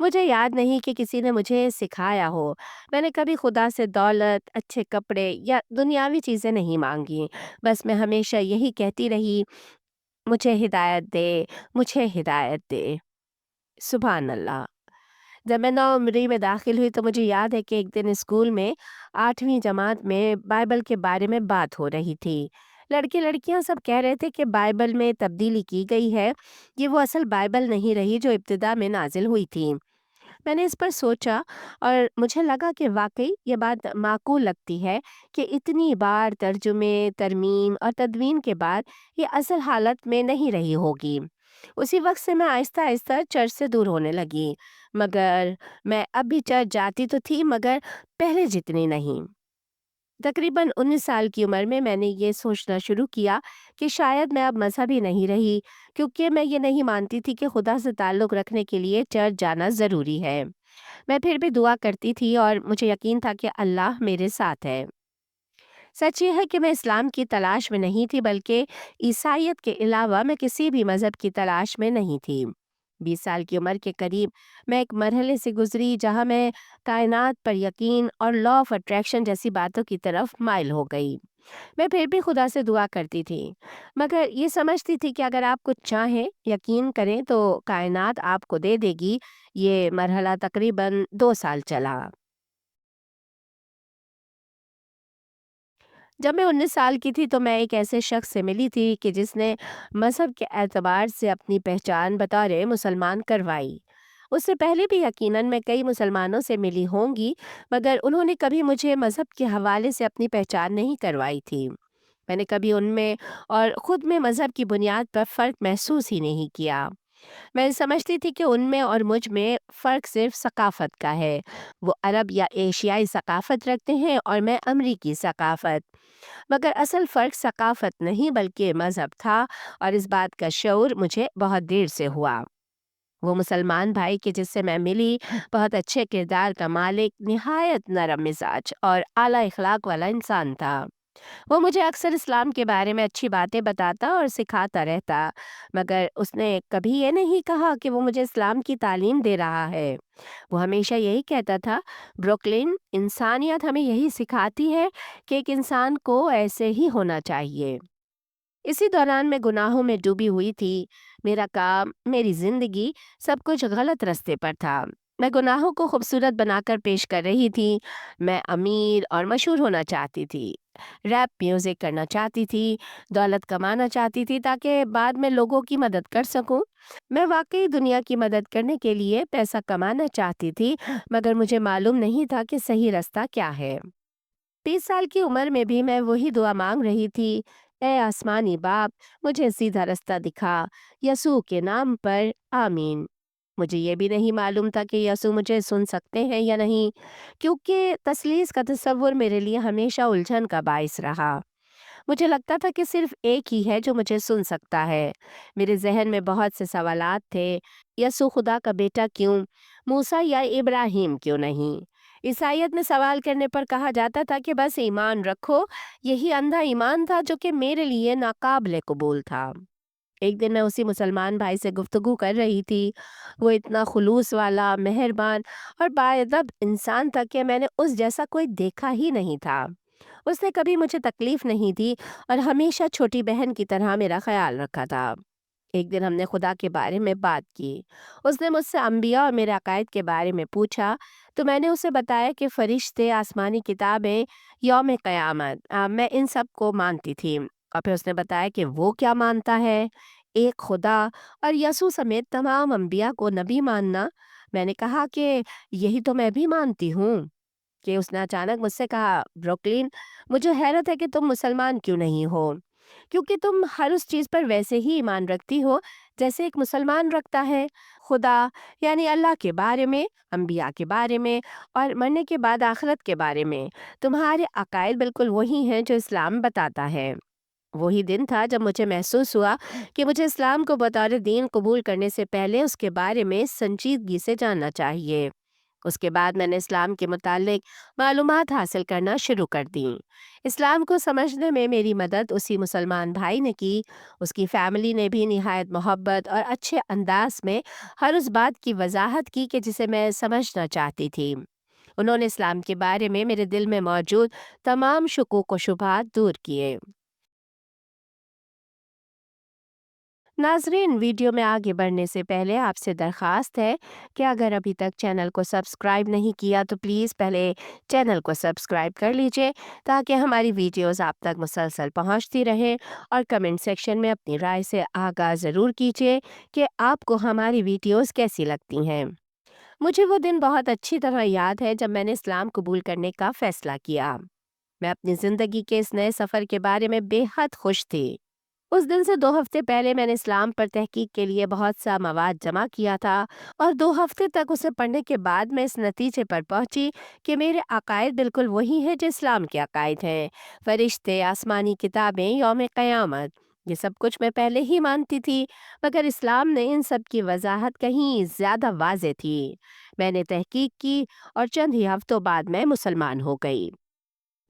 مجھے یاد نہیں کہ کسی نے مجھے سکھایا ہو۔ میں نے کبھی خدا سے دولت، اچھے کپڑے یا دنیاوی چیزیں نہیں مانگی۔ بس میں ہمیشہ یہی کہتی رہی، مجھے ہدایت دے، مجھے ہدایت دے۔ سبحان اللہ۔ جب میں نوعمری میں داخل ہوئی تو مجھے یاد ہے کہ ایک دن اسکول میں 8ویں جماعت میں بائبل کے بارے میں بات ہو رہی تھی۔ لڑکے لڑکیاں سب کہہ رہے تھے کہ بائبل میں تبدیلی کی گئی ہے، یہ وہ اصل بائبل نہیں رہی جو ابتدا میں نازل ہوئی تھی۔ میں نے اس پر سوچا اور مجھے لگا کہ واقعی یہ بات معقول لگتی ہے کہ اتنی بار ترجمے، ترمیم اور تدوین کے بعد یہ اصل حالت میں نہیں رہی ہوگی۔ اسی وقت سے میں آہستہ آہستہ چرچ سے دور ہونے لگی، مگر میں اب بھی چرچ جاتی تو تھی، مگر پہلے جتنی نہیں۔ تقریباً 19 سال کی عمر میں نے یہ سوچنا شروع کیا کہ شاید میں اب مذہبی نہیں رہی، کیونکہ میں یہ نہیں مانتی تھی کہ خدا سے تعلق رکھنے کے لیے چرچ جانا ضروری ہے۔ میں پھر بھی دعا کرتی تھی اور مجھے یقین تھا کہ اللہ میرے ساتھ ہے۔ سچ یہ ہے کہ میں اسلام کی تلاش میں نہیں تھی، بلکہ عیسائیت کے علاوہ میں کسی بھی مذہب کی تلاش میں نہیں تھی۔ 20 سال کی عمر کے قریب میں ایک مرحلے سے گزری جہاں میں کائنات پر یقین اور لا آف اٹریکشن جیسی باتوں کی طرف مائل ہو گئی۔ میں پھر بھی خدا سے دعا کرتی تھی، مگر یہ سمجھتی تھی کہ اگر آپ کچھ چاہیں، یقین کریں تو کائنات آپ کو دے دے گی۔ یہ مرحلہ تقریباً 2 سال چلا۔ جب میں 19 سال کی تھی تو میں ایک ایسے شخص سے ملی تھی کہ جس نے مذہب کے اعتبار سے اپنی پہچان بطور مسلمان کروائی۔ اس سے پہلے بھی یقیناً میں کئی مسلمانوں سے ملی ہوں گی، مگر انہوں نے کبھی مجھے مذہب کے حوالے سے اپنی پہچان نہیں کروائی تھی۔ میں نے کبھی ان میں اور خود میں مذہب کی بنیاد پر فرق محسوس ہی نہیں کیا۔ میں سمجھتی تھی کہ ان میں اور مجھ میں فرق صرف ثقافت کا ہے۔ وہ عرب یا ایشیائی ثقافت رکھتے ہیں اور میں امریکی ثقافت۔ مگر اصل فرق ثقافت نہیں بلکہ مذہب تھا، اور اس بات کا شعور مجھے بہت دیر سے ہوا۔ وہ مسلمان بھائی کہ جس سے میں ملی بہت اچھے کردار کا مالک، نہایت نرم مزاج اور اعلیٰ اخلاق والا انسان تھا۔ وہ مجھے اکثر اسلام کے بارے میں اچھی باتیں بتاتا اور سکھاتا رہتا، مگر اس نے کبھی یہ نہیں کہا کہ وہ مجھے اسلام کی تعلیم دے رہا ہے۔ وہ ہمیشہ یہی کہتا تھا، بروکلن، انسانیت ہمیں یہی سکھاتی ہے کہ ایک انسان کو ایسے ہی ہونا چاہیے۔ اسی دوران میں گناہوں میں ڈوبی ہوئی تھی۔ میرا کام، میری زندگی، سب کچھ غلط رستے پر تھا۔ میں گناہوں کو خوبصورت بنا کر پیش کر رہی تھی۔ میں امیر اور مشہور ہونا چاہتی تھی، ریپ میوزک کرنا چاہتی تھی، دولت کمانا چاہتی تھی تاکہ بعد میں لوگوں کی مدد کر سکوں۔ میں واقعی دنیا کی مدد کرنے کے لیے پیسہ کمانا چاہتی تھی، مگر مجھے معلوم نہیں تھا کہ صحیح رستہ کیا ہے۔ 20 سال کی عمر میں بھی میں وہی دعا مانگ رہی تھی، اے آسمانی باپ، مجھے سیدھا رستہ دکھا، یسوع کے نام پر، آمین۔ مجھے یہ بھی نہیں معلوم تھا کہ یسوع مجھے سن سکتے ہیں یا نہیں، کیونکہ تثلیث کا تصور میرے لیے ہمیشہ الجھن کا باعث رہا۔ مجھے لگتا تھا کہ صرف ایک ہی ہے جو مجھے سن سکتا ہے۔ میرے ذہن میں بہت سے سوالات تھے، یسوع خدا کا بیٹا کیوں؟ موسیٰ یا ابراہیم کیوں نہیں؟ عیسائیت میں سوال کرنے پر کہا جاتا تھا کہ بس ایمان رکھو۔ یہی اندھا ایمان تھا جو کہ میرے لیے ناقابل قبول تھا۔ ایک دن میں اسی مسلمان بھائی سے گفتگو کر رہی تھی۔ وہ اتنا خلوص والا، مہربان اور باادب انسان تھا کہ میں نے اس جیسا کوئی دیکھا ہی نہیں تھا۔ اس نے کبھی مجھے تکلیف نہیں دی اور ہمیشہ چھوٹی بہن کی طرح میرا خیال رکھا تھا۔ ایک دن ہم نے خدا کے بارے میں بات کی۔ اس نے مجھ سے انبیاء اور میرے عقائد کے بارے میں پوچھا تو میں نے اسے بتایا کہ فرشتے، آسمانی کتابیں، یوم قیامت، میں ان سب کو مانتی تھی۔ اور پھر اس نے بتایا کہ وہ کیا مانتا ہے، ایک خدا اور یسوع سمیت تمام انبیاء کو نبی ماننا۔ میں نے کہا کہ یہی تو میں بھی مانتی ہوں۔ کہ اس نے اچانک مجھ سے کہا، بروکلین، مجھے حیرت ہے کہ تم مسلمان کیوں نہیں ہو، کیونکہ تم ہر اس چیز پر ویسے ہی ایمان رکھتی ہو جیسے ایک مسلمان رکھتا ہے، خدا یعنی اللہ کے بارے میں، انبیاء کے بارے میں اور مرنے کے بعد آخرت کے بارے میں۔ تمہارے عقائد بالکل وہی ہیں جو اسلام بتاتا ہے۔ وہی دن تھا جب مجھے محسوس ہوا کہ مجھے اسلام کو بطور دین قبول کرنے سے پہلے اس کے بارے میں سنجیدگی سے جاننا چاہیے۔ اس کے بعد میں نے اسلام کے متعلق معلومات حاصل کرنا شروع کر دیں۔ اسلام کو سمجھنے میں میری مدد اسی مسلمان بھائی نے کی۔ اس کی فیملی نے بھی نہایت محبت اور اچھے انداز میں ہر اس بات کی وضاحت کی کہ جسے میں سمجھنا چاہتی تھی۔ انہوں نے اسلام کے بارے میں میرے دل میں موجود تمام شکوک و شبہات دور کیے۔ ناظرین، ویڈیو میں آگے بڑھنے سے پہلے آپ سے درخواست ہے کہ اگر ابھی تک چینل کو سبسکرائب نہیں کیا تو پلیز پہلے چینل کو سبسکرائب کر لیجئے تاکہ ہماری ویڈیوز آپ تک مسلسل پہنچتی رہیں، اور کمنٹ سیکشن میں اپنی رائے سے آگاہ ضرور کیجئے کہ آپ کو ہماری ویڈیوز کیسی لگتی ہیں۔ مجھے وہ دن بہت اچھی طرح یاد ہے جب میں نے اسلام قبول کرنے کا فیصلہ کیا۔ میں اپنی زندگی کے اس نئے سفر کے بارے میں بے حد خوش تھی۔ اس دن سے 2 ہفتے پہلے میں نے اسلام پر تحقیق کے لیے بہت سا مواد جمع کیا تھا، اور 2 ہفتے تک اسے پڑھنے کے بعد میں اس نتیجے پر پہنچی کہ میرے عقائد بالکل وہی ہیں جو اسلام کے عقائد ہیں۔ فرشتے، آسمانی کتابیں، یوم قیامت، یہ سب کچھ میں پہلے ہی مانتی تھی، مگر اسلام نے ان سب کی وضاحت کہیں زیادہ واضح تھی۔ میں نے تحقیق کی اور چند ہی ہفتوں بعد میں مسلمان ہو گئی۔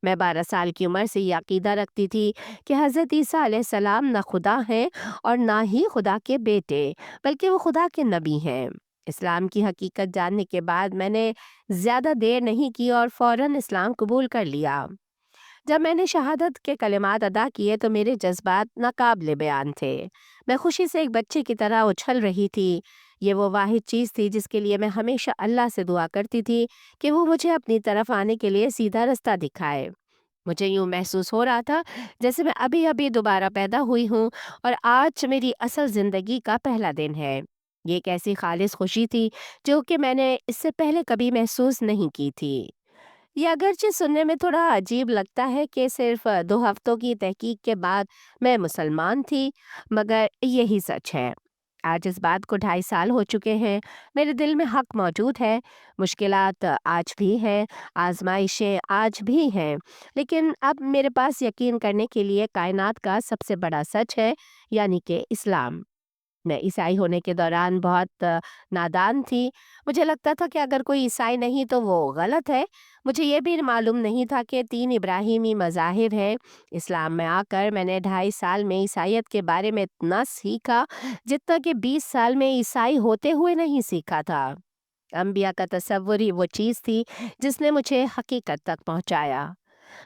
میں 12 سال کی عمر سے یہ عقیدہ رکھتی تھی کہ حضرت عیسیٰ علیہ السلام نہ خدا ہیں اور نہ ہی خدا کے بیٹے، بلکہ وہ خدا کے نبی ہیں۔ اسلام کی حقیقت جاننے کے بعد میں نے زیادہ دیر نہیں کی اور فوراً اسلام قبول کر لیا۔ جب میں نے شہادت کے کلمات ادا کیے تو میرے جذبات ناقابل بیان تھے۔ میں خوشی سے ایک بچے کی طرح اچھل رہی تھی۔ یہ وہ واحد چیز تھی جس کے لیے میں ہمیشہ اللہ سے دعا کرتی تھی کہ وہ مجھے اپنی طرف آنے کے لیے سیدھا رستہ دکھائے۔ مجھے یوں محسوس ہو رہا تھا جیسے میں ابھی ابھی دوبارہ پیدا ہوئی ہوں اور آج میری اصل زندگی کا پہلا دن ہے۔ یہ ایک ایسی خالص خوشی تھی جو کہ میں نے اس سے پہلے کبھی محسوس نہیں کی تھی۔ یہ اگرچہ سننے میں تھوڑا عجیب لگتا ہے کہ صرف 2 ہفتوں کی تحقیق کے بعد میں مسلمان تھی، مگر یہی سچ ہے۔ آج اس بات کو 2.5 سال ہو چکے ہیں۔ میرے دل میں حق موجود ہے، مشکلات آج بھی ہیں، آزمائشیں آج بھی ہیں، لیکن اب میرے پاس یقین کرنے کے لیے کائنات کا سب سے بڑا سچ ہے، یعنی کہ اسلام۔ میں عیسائی ہونے کے دوران بہت نادان تھی۔ مجھے لگتا تھا کہ اگر کوئی عیسائی نہیں تو وہ غلط ہے۔ مجھے یہ بھی معلوم نہیں تھا کہ 3 ابراہیمی مذاہب ہیں۔ اسلام میں آ کر میں نے 2.5 سال میں عیسائیت کے بارے میں اتنا سیکھا جتنا کہ 20 سال میں عیسائی ہوتے ہوئے نہیں سیکھا تھا۔ انبیاء کا تصور ہی وہ چیز تھی جس نے مجھے حقیقت تک پہنچایا۔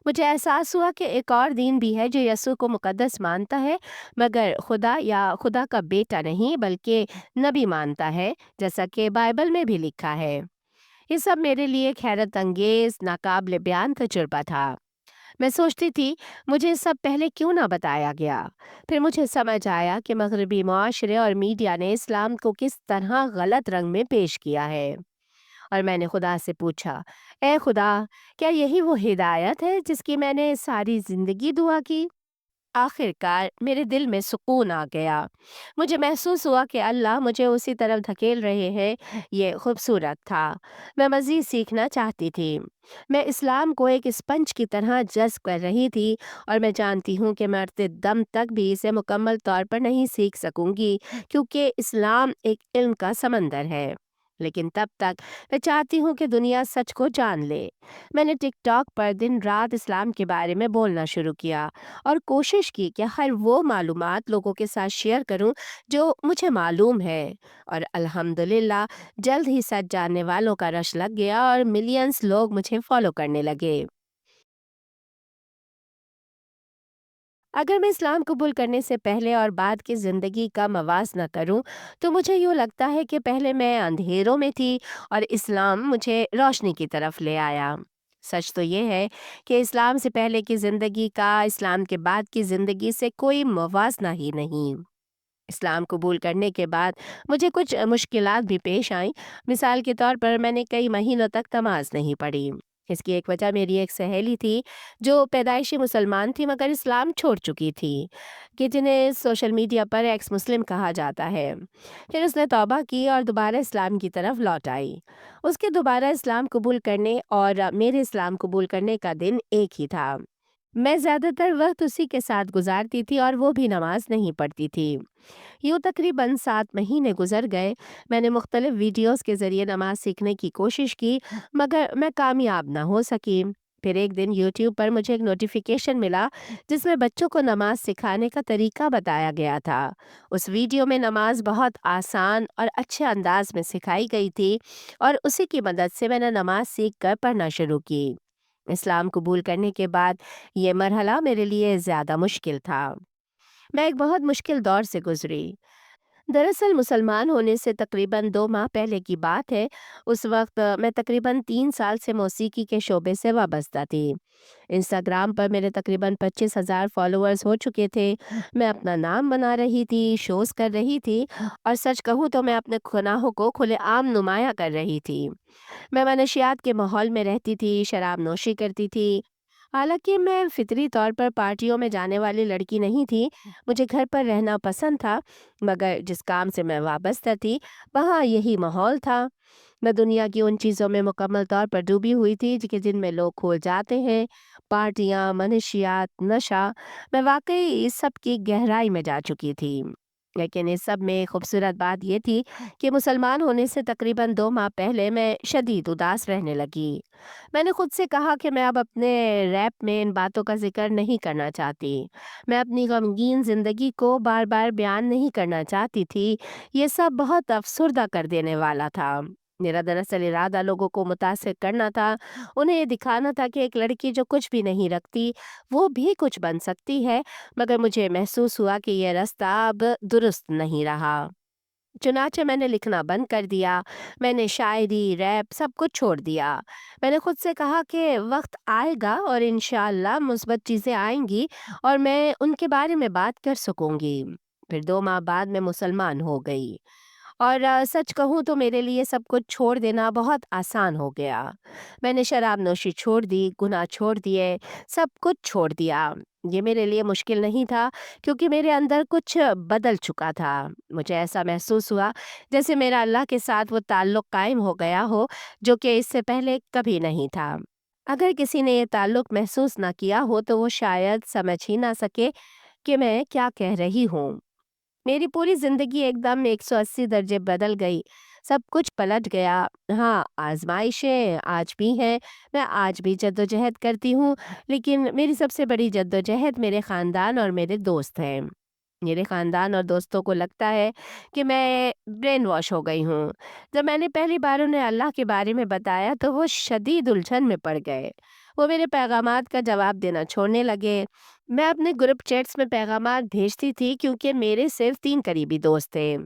مجھے احساس ہوا کہ ایک اور دین بھی ہے جو یسوع کو مقدس مانتا ہے، مگر خدا یا خدا کا بیٹا نہیں بلکہ نبی مانتا ہے، جیسا کہ بائبل میں بھی لکھا ہے۔ یہ سب میرے لیے ایک حیرت انگیز ناقابل بیان تجربہ تھا۔ میں سوچتی تھی مجھے سب پہلے کیوں نہ بتایا گیا۔ پھر مجھے سمجھ آیا کہ مغربی معاشرے اور میڈیا نے اسلام کو کس طرح غلط رنگ میں پیش کیا ہے، اور میں نے خدا سے پوچھا، اے خدا، کیا یہی وہ ہدایت ہے جس کی میں نے ساری زندگی دعا کی؟ آخر کار میرے دل میں سکون آ گیا۔ مجھے محسوس ہوا کہ اللہ مجھے اسی طرف دھکیل رہے ہیں۔ یہ خوبصورت تھا۔ میں مزید سیکھنا چاہتی تھی۔ میں اسلام کو ایک اسپنج کی طرح جذب کر رہی تھی، اور میں جانتی ہوں کہ مرتے دم تک بھی اسے مکمل طور پر نہیں سیکھ سکوں گی، کیونکہ اسلام ایک علم کا سمندر ہے۔ لیکن تب تک میں چاہتی ہوں کہ دنیا سچ کو جان لے۔ میں نے ٹک ٹاک پر دن رات اسلام کے بارے میں بولنا شروع کیا، اور کوشش کی کہ ہر وہ معلومات لوگوں کے ساتھ شیئر کروں جو مجھے معلوم ہے، اور الحمدللہ جلد ہی سچ جاننے والوں کا رش لگ گیا اور ملینز لوگ مجھے فالو کرنے لگے۔ اگر میں اسلام قبول کرنے سے پہلے اور بعد کی زندگی کا موازنہ کروں تو مجھے یوں لگتا ہے کہ پہلے میں اندھیروں میں تھی اور اسلام مجھے روشنی کی طرف لے آیا۔ سچ تو یہ ہے کہ اسلام سے پہلے کی زندگی کا اسلام کے بعد کی زندگی سے کوئی موازنہ ہی نہیں۔ اسلام قبول کرنے کے بعد مجھے کچھ مشکلات بھی پیش آئیں۔ مثال کے طور پر میں نے کئی مہینوں تک نماز نہیں پڑھی۔ اس کی ایک وجہ میری ایک سہیلی تھی جو پیدائشی مسلمان تھی مگر اسلام چھوڑ چکی تھی، کہ جنہیں سوشل میڈیا پر ایکس مسلم کہا جاتا ہے۔ پھر اس نے توبہ کی اور دوبارہ اسلام کی طرف لوٹ آئی۔ اس کے دوبارہ اسلام قبول کرنے اور میرے اسلام قبول کرنے کا دن ایک ہی تھا۔ میں زیادہ تر وقت اسی کے ساتھ گزارتی تھی اور وہ بھی نماز نہیں پڑھتی تھی۔ یوں تقریباً 7 مہینے گزر گئے۔ میں نے مختلف ویڈیوز کے ذریعے نماز سیکھنے کی کوشش کی، مگر میں کامیاب نہ ہو سکی۔ پھر ایک دن یوٹیوب پر مجھے ایک نوٹیفیکیشن ملا جس میں بچوں کو نماز سکھانے کا طریقہ بتایا گیا تھا۔ اس ویڈیو میں نماز بہت آسان اور اچھے انداز میں سکھائی گئی تھی، اور اسی کی مدد سے میں نے نماز سیکھ کر پڑھنا شروع کی۔ اسلام قبول کرنے کے بعد یہ مرحلہ میرے لیے زیادہ مشکل تھا۔ میں ایک بہت مشکل دور سے گزری۔ دراصل مسلمان ہونے سے تقریباً 2 ماہ پہلے کی بات ہے۔ اس وقت میں تقریباً 3 سال سے موسیقی کے شعبے سے وابستہ تھی۔ انسٹاگرام پر میرے تقریباً 25,000 فالوورز ہو چکے تھے۔ میں اپنا نام بنا رہی تھی، شوز کر رہی تھی، اور سچ کہوں تو میں اپنے گناہوں کو کھلے عام نمایاں کر رہی تھی۔ میں منشیات کے ماحول میں رہتی تھی، شراب نوشی کرتی تھی۔ حالانکہ میں فطری طور پر پارٹیوں میں جانے والی لڑکی نہیں تھی، مجھے گھر پر رہنا پسند تھا، مگر جس کام سے میں وابستہ تھی وہاں یہی ماحول تھا۔ میں دنیا کی ان چیزوں میں مکمل طور پر ڈوبی ہوئی تھی کہ جن میں لوگ کھو جاتے ہیں، پارٹیاں، منشیات، نشہ۔ میں واقعی اس سب کی گہرائی میں جا چکی تھی۔ لیکن اس سب میں خوبصورت بات یہ تھی کہ مسلمان ہونے سے تقریباً 2 ماہ پہلے میں شدید اداس رہنے لگی۔ میں نے خود سے کہا کہ میں اب اپنے ریپ میں ان باتوں کا ذکر نہیں کرنا چاہتی۔ میں اپنی غمگین زندگی کو بار بار بیان نہیں کرنا چاہتی تھی۔ یہ سب بہت افسردہ کر دینے والا تھا۔ میرا دراصل ارادہ لوگوں کو متاثر کرنا تھا، انہیں یہ دکھانا تھا کہ ایک لڑکی جو کچھ بھی نہیں رکھتی وہ بھی کچھ بن سکتی ہے، مگر مجھے محسوس ہوا کہ یہ راستہ اب درست نہیں رہا۔ چنانچہ میں نے لکھنا بند کر دیا۔ میں نے شاعری، ریپ سب کچھ چھوڑ دیا۔ میں نے خود سے کہا کہ وقت آئے گا اور انشاءاللہ مثبت چیزیں آئیں گی اور میں ان کے بارے میں بات کر سکوں گی۔ پھر 2 ماہ بعد میں مسلمان ہو گئی، اور سچ کہوں تو میرے لیے سب کچھ چھوڑ دینا بہت آسان ہو گیا۔ میں نے شراب نوشی چھوڑ دی، گناہ چھوڑ دیے، سب کچھ چھوڑ دیا۔ یہ میرے لیے مشکل نہیں تھا، کیونکہ میرے اندر کچھ بدل چکا تھا۔ مجھے ایسا محسوس ہوا جیسے میرا اللہ کے ساتھ وہ تعلق قائم ہو گیا ہو جو کہ اس سے پہلے کبھی نہیں تھا۔ اگر کسی نے یہ تعلق محسوس نہ کیا ہو تو وہ شاید سمجھ ہی نہ سکے کہ میں کیا کہہ رہی ہوں۔ میری پوری زندگی ایک دم 180 درجے بدل گئی، سب کچھ پلٹ گیا۔ ہاں، آزمائشیں آج بھی ہیں، میں آج بھی جدوجہد کرتی ہوں، لیکن میری سب سے بڑی جدوجہد میرے خاندان اور میرے دوست ہیں۔ میرے خاندان اور دوستوں کو لگتا ہے کہ میں برین واش ہو گئی ہوں۔ جب میں نے پہلی بار انہیں اللہ کے بارے میں بتایا تو وہ شدید الجھن میں پڑ گئے۔ وہ میرے پیغامات کا جواب دینا چھوڑنے لگے۔ میں اپنے گروپ چیٹس میں پیغامات بھیجتی تھی کیونکہ میرے صرف 3 قریبی دوست تھے۔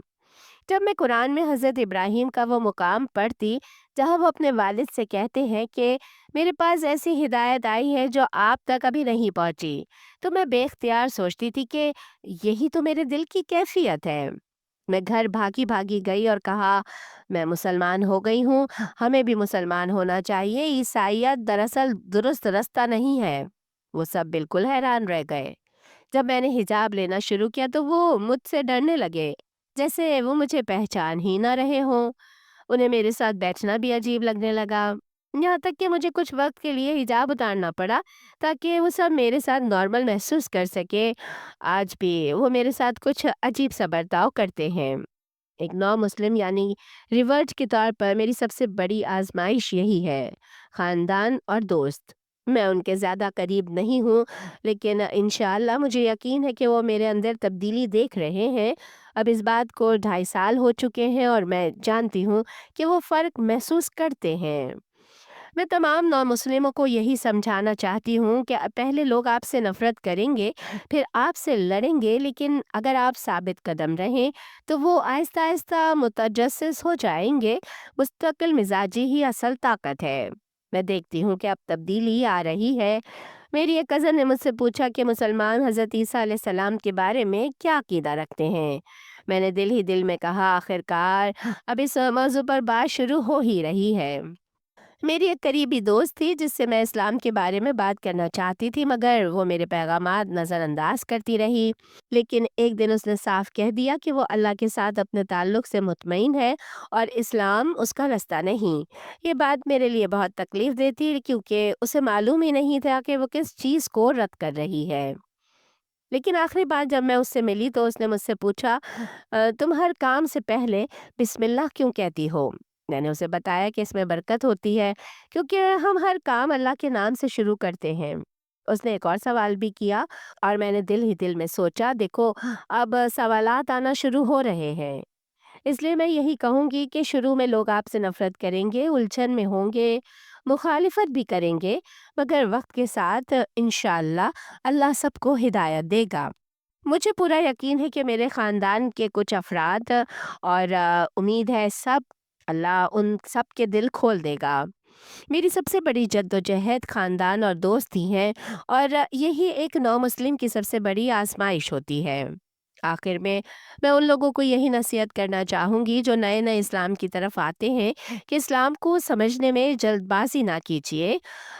جب میں قرآن میں حضرت ابراہیم کا وہ مقام پڑھتی جہاں وہ اپنے والد سے کہتے ہیں کہ میرے پاس ایسی ہدایت آئی ہے جو آپ تک ابھی نہیں پہنچی، تو میں بے اختیار سوچتی تھی کہ یہی تو میرے دل کی کیفیت ہے۔ میں گھر بھاگی بھاگی گئی اور کہا، میں مسلمان ہو گئی ہوں، ہمیں بھی مسلمان ہونا چاہیے، عیسائیت دراصل درست رستہ نہیں ہے۔ وہ سب بالکل حیران رہ گئے۔ جب میں نے حجاب لینا شروع کیا تو وہ مجھ سے ڈرنے لگے، جیسے وہ مجھے پہچان ہی نہ رہے ہوں۔ انہیں میرے ساتھ بیٹھنا بھی عجیب لگنے لگا، یہاں تک کہ مجھے کچھ وقت کے لیے حجاب اتارنا پڑا تاکہ وہ سب میرے ساتھ نارمل محسوس کر سکے۔ آج بھی وہ میرے ساتھ کچھ عجیب سا برتاؤ کرتے ہیں۔ ایک نو مسلم یعنی ریورٹ کے طور پر میری سب سے بڑی آزمائش یہی ہے، خاندان اور دوست۔ میں ان کے زیادہ قریب نہیں ہوں، لیکن انشاءاللہ مجھے یقین ہے کہ وہ میرے اندر تبدیلی دیکھ رہے ہیں۔ اب اس بات کو 2.5 سال ہو چکے ہیں اور میں جانتی ہوں کہ وہ فرق محسوس کرتے ہیں۔ میں تمام نو مسلموں کو یہی سمجھانا چاہتی ہوں کہ پہلے لوگ آپ سے نفرت کریں گے، پھر آپ سے لڑیں گے، لیکن اگر آپ ثابت قدم رہیں تو وہ آہستہ آہستہ متجسس ہو جائیں گے۔ مستقل مزاجی ہی اصل طاقت ہے۔ میں دیکھتی ہوں کہ اب تبدیلی آ رہی ہے۔ میری ایک کزن نے مجھ سے پوچھا کہ مسلمان حضرت عیسیٰ علیہ السلام کے بارے میں کیا عقیدہ رکھتے ہیں۔ میں نے دل ہی دل میں کہا، آخر کار اب اس موضوع پر بات شروع ہو ہی رہی ہے۔ میری ایک قریبی دوست تھی جس سے میں اسلام کے بارے میں بات کرنا چاہتی تھی، مگر وہ میرے پیغامات نظر انداز کرتی رہی۔ لیکن ایک دن اس نے صاف کہہ دیا کہ وہ اللہ کے ساتھ اپنے تعلق سے مطمئن ہے اور اسلام اس کا رستہ نہیں۔ یہ بات میرے لیے بہت تکلیف دہ تھی کیونکہ اسے معلوم ہی نہیں تھا کہ وہ کس چیز کو رد کر رہی ہے۔ لیکن آخری بار جب میں اس سے ملی تو اس نے مجھ سے پوچھا، تم ہر کام سے پہلے بسم اللہ کیوں کہتی ہو؟ میں نے اسے بتایا کہ اس میں برکت ہوتی ہے کیونکہ ہم ہر کام اللہ کے نام سے شروع کرتے ہیں۔ اس نے ایک اور سوال بھی کیا اور میں نے دل ہی دل میں سوچا، دیکھو اب سوالات آنا شروع ہو رہے ہیں، اس لیے میں یہی کہوں گی کہ شروع میں لوگ آپ سے نفرت کریں گے، الجھن میں ہوں گے، مخالفت بھی کریں گے، مگر وقت کے ساتھ انشاءاللہ اللہ سب کو ہدایت دے گا۔ مجھے پورا یقین ہے کہ میرے خاندان کے کچھ افراد اور امید ہے سب اللہ ان سب کے دل کھول دے گا۔ میری سب سے بڑی جدوجہد خاندان اور دوست ہی ہیں، اور یہی ایک نو مسلم کی سب سے بڑی آزمائش ہوتی ہے۔ آخر میں ان لوگوں کو یہی نصیحت کرنا چاہوں گی جو نئے نئے اسلام کی طرف آتے ہیں کہ اسلام کو سمجھنے میں جلد بازی نہ کیجیے،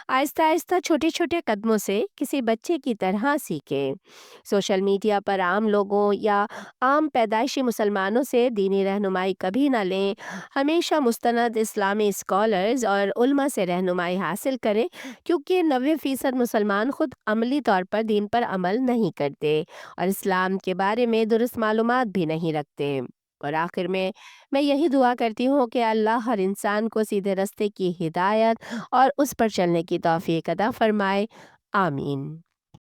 آہستہ آہستہ چھوٹے چھوٹے قدموں سے کسی بچے کی طرح سیکھیں۔ سوشل میڈیا پر عام لوگوں یا عام پیدائشی مسلمانوں سے دینی رہنمائی کبھی نہ لیں، ہمیشہ مستند اسلامی اسکالرز اور علماء سے رہنمائی حاصل کریں، کیونکہ 90% مسلمان خود عملی طور پر دین پر عمل نہیں کرتے اور اسلام کے بارے میں درست معلومات بھی نہیں رکھتے۔ اور آخر میں یہی دعا کرتی ہوں کہ اللہ ہر انسان کو سیدھے راستے کی ہدایت اور اس پر چلنے کی توفیق عطا فرمائے۔ آمین۔